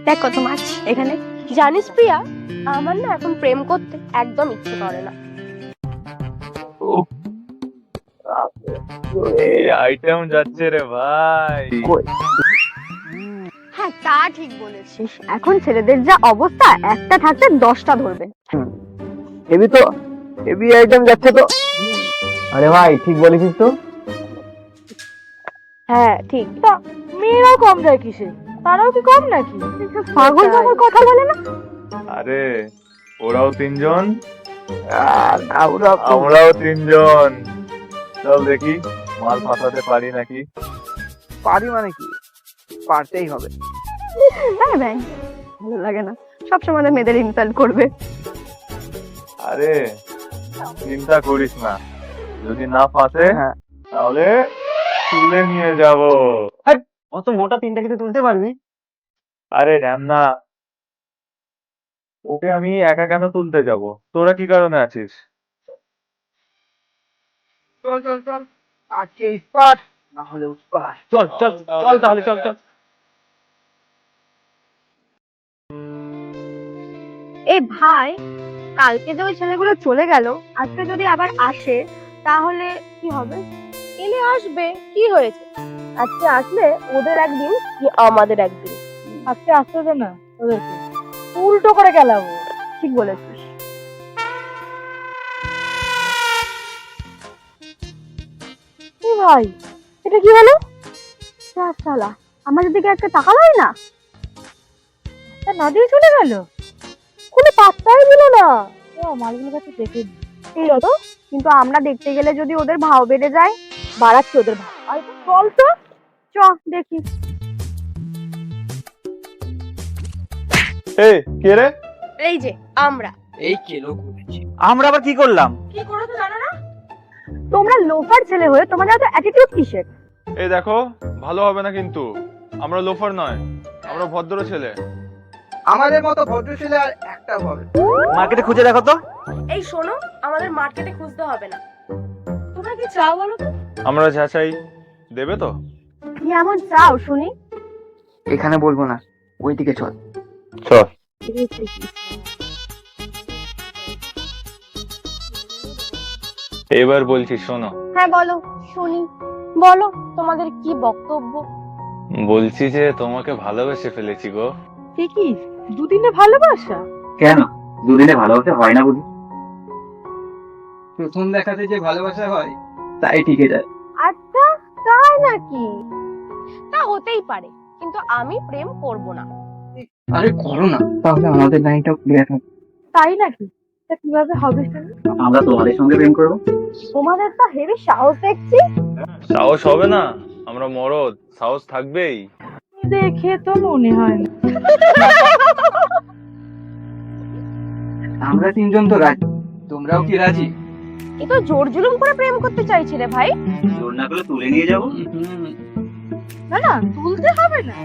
দেখ কত মাছ এখানে। জানিস প্রিয়া, আমার না এখন প্রেম করতে একদম ইচ্ছে করে না। এই আইটেম যাচ্ছে রে ভাই। হ্যাঁ তা ঠিক বলেছিস, এখন ছেলেদের যা অবস্থা একটা থাকতে 10টা ধরবে। হেভি তো, হেভি আইটেম যাচ্ছে তো। আরে ভাই ঠিক বলেছিস তো। হ্যাঁ ঠিক। তা মেয়েরাও কম যায় কিসে? তারাও কি কম নাকি? পাগল পাগল কথা বলে না। আরে ওরাও তিনজন, আর আমরাও তিনজন। চল দেখি মাল ফাটাতে পারি নাকি। পারি মানে কি, পারতেই হবে। হ্যাঁ ভাই, ভালো লাগে না সবসময় মেয়েদের ইনসাল্ট করবে। আরে চিন্তা করিস না, যদি না ফাটে হ্যাঁ। তাহলে তুলে নিয়ে যাব। অত মোটা তিনটা কিছু তুলতে পারবি? আরে ঢ্যামনা, ওকে আমি একা কেন তুলতে যাব? তোরা কি কারণে আছিস? চল চল চল, আজকে ইস্পাত না হলে উৎপাত। চল চল চল তাহলে, চল চল। এই ভাই, কালকে যে ওই ছেলেগুলো চলে গেল, আজকে যদি আবার আসে তাহলে কি হবে? এলে আসবে, কি হয়েছে? আজকে আসলে ওদের একদিন কি আমাদের একদিন। আজকে আসতে দে না ওদেরকে, উল্টো করে গেলাবো। ঠিক বলেছিস। ও ভাই, এটা কি হলো? শালা আমাদের দিকে একটা তাকালোই না। তা না দিয়ে চলে গেল, কোনো পাত্তাই দিল না। ও মালগুলো কাছে দেখে নি। এই তো, কিন্তু আমরা দেখতে গেলে যদি ওদের ভাও বেড়ে যায়, বাড়াচ্ছি ওদের ভাও। আর চল তো, চ দেখি। এই কে রে? এই যে আমরা। এই কেলো করেছি, আমরা আবার কি করলাম? কি করেছো জানো না? তোমরা লোফার ছেলে হয়ে তোমাদের এত অ্যাটিটিউড কিসের? এই দেখো, ভালো হবে না কিন্তু। আমরা লোফার নয়, আমরা ভদ্র ছেলে। আমাদের মতো ভদ্র ছেলে আর একটা হবে। মার্কেটে খুঁজে দেখো তো। এই শোনো, আমাদের মার্কেটে খুঁজতে হবে না। তোমরা কি চাও বলো তো? আমরা যা চাই দেবে তো? কি এমন চাও শুনি? এখানে বলবো না, ওইদিকে চল। চল। এবার বলছি শোনো। হ্যাঁ বলো, শুনি। বলো তোমাদের কি বক্তব্য। বলছি যে তোমাকে ভালোবেসে ফেলেছি গো। ঠিকই, দুদিনে ভালোবাসা? কেন দুদিনে ভালোবাসা হয় না বুঝি? প্রথম দেখাতে যে ভালোবাসা হয় তাই টিকে যায়। আচ্ছা তাই নাকি? তা হতেই পারে, কিন্তু আমি প্রেম করব না। আরে করো না, তাহলে আমাদের লাইনটাও ক্লিয়ার হবে। তাই নাকি? তা কিভাবে হবে শুনি? আমরা তোমাদের সঙ্গে প্রেম করবো। তোমাদের তো হেভি সাহস দেখছি। সাহস হবে না? আমরা মরদ, সাহস থাকবেই। দেখে তো মনে হয় না। আমরা তিনজন তো রাজি, তোমরাও কি রাজি? এ তো জোর জুলুম করে প্রেম করতে চাইছি রে ভাই। জোর না করে তুলে নিয়ে যাবো। না না, তুলতে হবে না।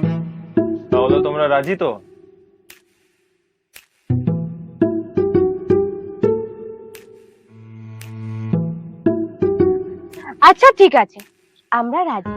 তাহলে তোমরা রাজি তো? আচ্ছা ঠিক আছে, আমরা রাজি।